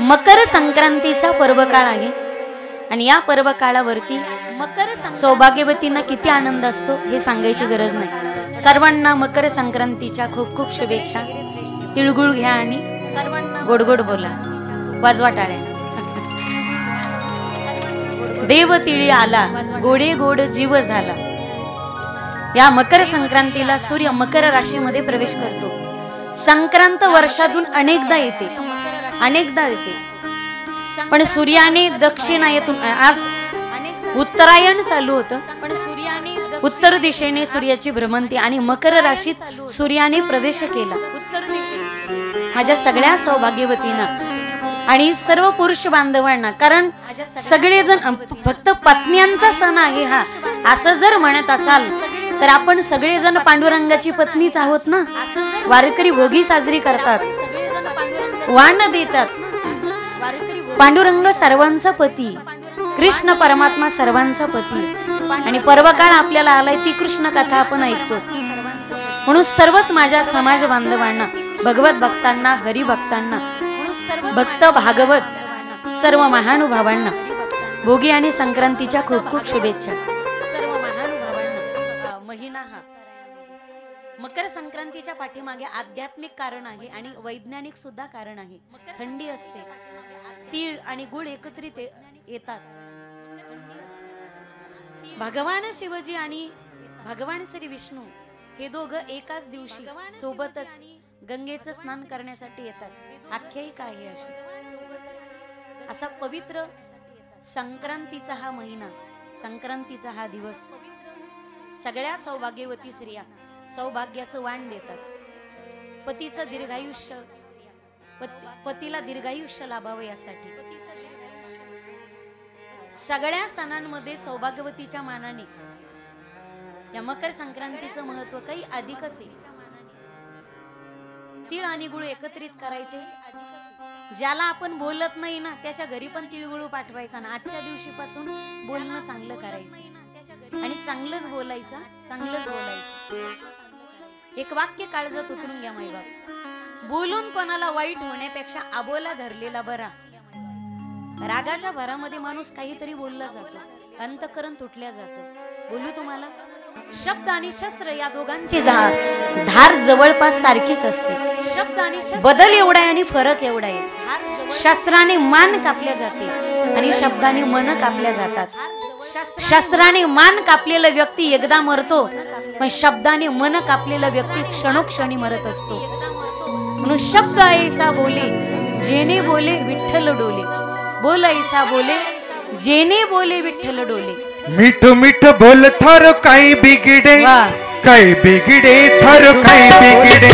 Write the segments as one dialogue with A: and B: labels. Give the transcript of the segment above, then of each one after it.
A: मकर संक्रांतीचा पर्व काळ आहे आणि या पर्व काळावरती मकर सौभाग्यवतींना किती आनंद असतो हे सांगायची गरज नाही। सर्वांना मकर संक्रांतीच्या खूप खूप शुभेच्छा। तिळगुळ घ्या आणि सर्वांना गोड गोड बोला, वाजवा टाळ्या। देव तिळी आला, गोडे गोड जीव झाला। या मकर संक्रांतीला सूर्य मकर राशीमध्ये प्रवेश करतो। संक्रांत वर्षातून अनेकदा येते, पण सूर्याने दक्षिणायेतून, आज उत्तरायण चालू होतं, पण सूर्याने उत्तर दिशेने सूर्याची भ्रमंती आणि मकर राशीत सूर्याने प्रवेश केला। माझ्या सगळ्या सौभाग्यवतींना आणि सर्व पुरुष बांधवांना, कारण सगळेजण फक्त पत्न्यांचा सण आहे हा असं जर म्हणत असाल तर आपण सगळेजण पांडुरंगाची पत्नीच आहोत ना। वारकरी भोगी साजरी करतात, वाण देतात। पांडुरंग सर्वांचा पती, कृष्ण परमात्मा सर्वांचा पती आणि पर्वकाळ आपल्याला आलाय ती कृष्ण कथा आपण ऐकतो। म्हणून सर्वच माझ्या समाज बांधवांना, भगवत भक्तांना, हरिभक्तांना, भक्त भागवत सर्व महानुभावांना भोगी आणि संक्रांतीच्या खूप खूप शुभेच्छा। सर्व महानुभावांना महिना हा मकर संक्रांतीच्या पाठीमागे आध्यात्मिक कारण आहे आणि वैज्ञानिक सुद्धा कारण आहे। थंडी असते, तीळ आणि गुळ एकत्रित येतात। भगवान शिवजी आणि भगवान श्री विष्णू हे दोघं एकाच दिवशी सोबतच गंगेचं स्नान करण्यासाठी येतात। आख्यायिका आहे अशी। असा पवित्र संक्रांतीचा हा महिना, संक्रांतीचा हा दिवस सगळ्या सौभाग्यवती स्त्रिया सौभाग्याचं वाण देतात। पतीचं दीर्घायुष्य, पतीला दीर्घायुष्य लाभावं यासाठी सगळ्या सणांमध्ये सौभाग्यवतीच्या मानाने या मकर संक्रांतीचं महत्व काही अधिकच आहे। तीळ आणि गुळ एकत्रित करायचे। ज्याला आपण बोलत नाही ना त्याच्या घरी पण तिळगुळ पाठवायचा ना। आजच्या दिवशीपासून बोलणं चांगलं करायचं आणि चांगलंच बोलायचं, चांगलंच बोलायचं। एक वाक्य काळजात उतरून घ्या माईबाप, बोलून कोणाला वाईट होण्यापेक्षा आबोला धरलेला बरा। रागाच्या भरामध्ये माणूस काहीतरी बोलला जातो, अंतःकरण तुटल्या जातं। बोलू तुम्हाला, शब्द आणि शस्त्र या दोघांची धार जवळपास सारखीच असते। शब्द आणि बदल एवढा आहे आणि फरक एवढा आहे। शस्त्राने मान कापल्या जाते आणि शब्दाने मन कापल्या जातात। शस्त्राने मान कापलेला व्यक्ती एकदा मरतो, पण शब्दाने मन कापलेला व्यक्ती क्षणोक्षणी मरत असतो। म्हणून शब्द ऐसा बोले जेने बोले विठ्ठल डोले, बोल ऐसा बोले जेने बोले विठ्ठल डोले।
B: मीठ मीठ बोल थारो काही बिगडे, काही बिगडे थारो काही बिगडे।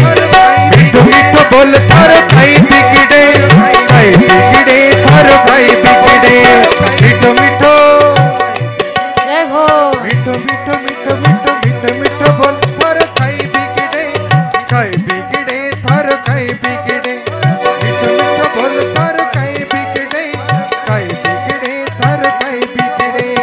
B: मीठ मीठ बोल थारो काही बिगडे, काही बिगडे थारो काही बिगडे। मीठ मीठ
A: जय हो।
B: मीठ मीठ मीठ मीठ मीठ मीठ बोल थारो काही बिगडे, काही बिगडे थारो काही बिगडे। मीठ मीठ बोल थारो काही बिगडे, काही बिगडे थारो काही बिगडे।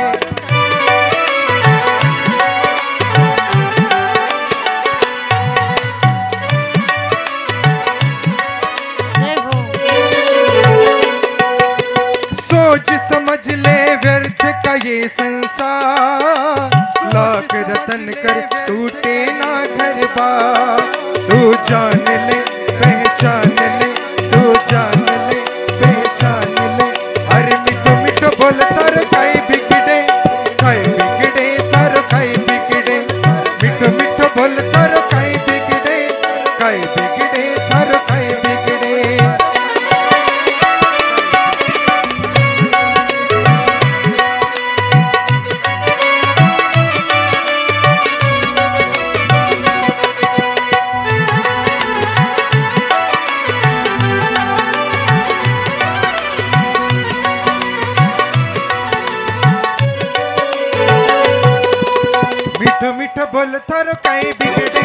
B: समझ ले व्यर्थ का ये संसार, लाख रतन कर टूटे ना घर बार। तू जान ले पहचान ले, तू जान ले पहचान ले। अरे मिठो मिठो बोल तर काही बिगडे, काही बिगडे तर काही बिगडे। मिठो मिठो बोल तर काही बिगडे, काही बिगडे तर काही बिगडे। मीठ बोल थारो काही बिगडे,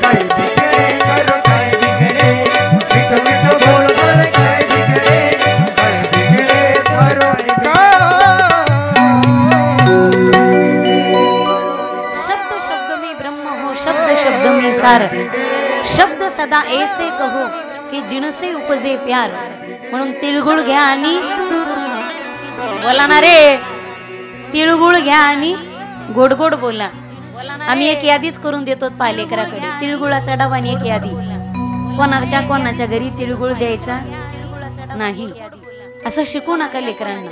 B: काही बिगडे थारो काही बिगडे। मीठ मीठ बोल थारो काही बिगडे, काही बिगडे थारो
A: शब्द शब्द में ब्रह्म हो, शब्द शब्द में सार। शब्द सदा ऐसे कहो कि जिनसे उपजे प्यार। म्हणून तिळगुळ घ्या आणि बोला ना रे, तिळगुळ घ्या आणि गोड गोड बोला. आम्ही एक यादीच करून देतो पालेकराकडे, तिळगुळाचा डबा आणि एक यादी. कोणाच्या घरी तिळगुळ द्यायचा नाही असं शिकू नका लेकरांना.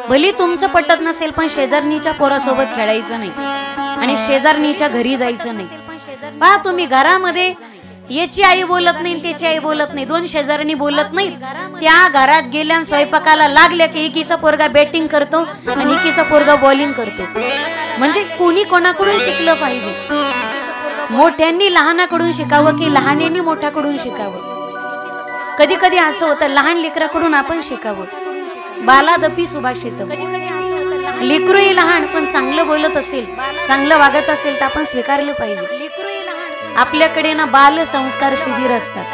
A: भली तुमचं पटत नसेल पण शेजारणीच्या पोरासोबत खेळायचं नाही आणि शेजारणीच्या घरी जायचं नाही. पहा तुम्ही घरामध्ये याची आई बोलत नाही त्याची आई बोलत नाही, दोन शेजारणी बोलत नाहीत, त्या घरात गेल्या स्वयंपाकाला लागल्या की एकीचा पोरगा बॅटिंग करतो आणि एकीचा पोरगा बॉलिंग करतो. म्हणजे कोणी कोणाकडून शिकलं पाहिजे. मोठ्यांनी लहानाकडून शिकावं की लहानांनी मोठ्याकडून शिकावं. कधी कधी असं होतं लहान लेकराकडून आपण शिकावं. बालादपी सुभाषित. लेकरूही लहान पण चांगलं बोलत असेल, चांगलं वागत असेल तर आपण स्वीकारलं पाहिजे. आपल्याकडे ना बाल संस्कार शिबिर असतात.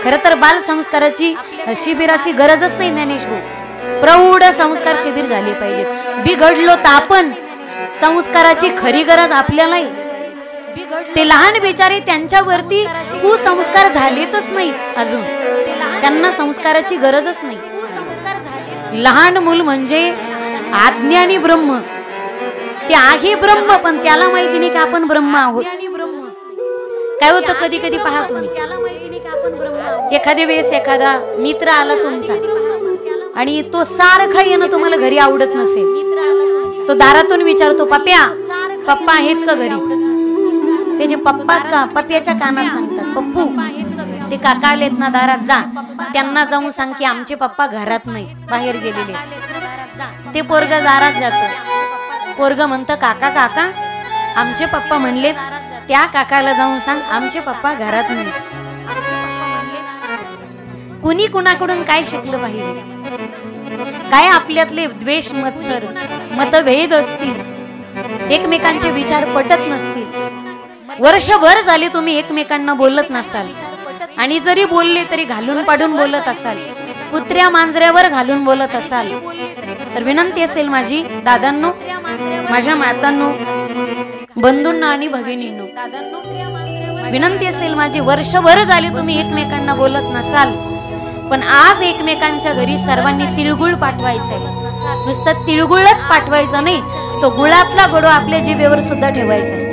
A: खरं तर बाल संस्काराची शिबिराची गरजच नाही ज्ञानेश भाऊ. प्रौढ संस्कार शिबिर झाले पाहिजेत. बिघडलो तर आपण, संस्काराची खरी गरज आपल्याला. ते लहान बिचारे त्यांच्यावरती कुसंस्कार झालेतच नाही अजून, त्यांना संस्काराची गरजच नाही. लहान मूल म्हणजे अज्ञानी ब्रह्म. ते आहे ब्रह्म पण त्याला माहिती नाही की आपण ब्रह्म आहोत. काय होतं कधी कधी पहा तुम्ही, एखाद्या वेळेस एखादा मित्र आला तुमचा आणि तो सारखा येणं तुम्हाला घरी आवडत नसेल, तो दारातून विचारतो पप्प्या पप्पा आहेत का घरी. त्याचे पप्पा का पप्प्याच्या कानात सांगतात पप्पू ते काका आलेत ना दारात, जा त्यांना जाऊन सांग की आमचे पप्पा घरात नाही बाहेर गेलेले. ते पोरग दारात जातो. पोरग म्हणतं काका काका आमचे पप्पा म्हणले, त्या काकाला जाऊन सांग आमचे पप्पा घरात नाही. कुणी कुणाकडून काय शिकलं पाहिजे. काय आपल्यातले द्वेष मत्सर मतभेद असतील, एकमेकांचे विचार पटत नसतील, वर्षभर झाले तुम्ही एकमेकांना बोलत नसाल आणि जरी बोलले तरी घालून पाडून बोलत असाल, कुत्र्या मांजऱ्यावर घालून बोलत असाल, तर विनंती असेल माझी दादांनो, माझ्या मातांनो, बंधूंना आणि भगिनींनो, विनंती असेल माझी, वर्षभर झाले तुम्ही एकमेकांना बोलत नसाल पण आज एकमेकांच्या घरी सर्वांनी तिळगुळ पाठवायचंय. नुसतं तिळगुळच पाठवायचं नाही, तो गुळातला गोडवा आपल्या जिभेवर सुद्धा ठेवायचा.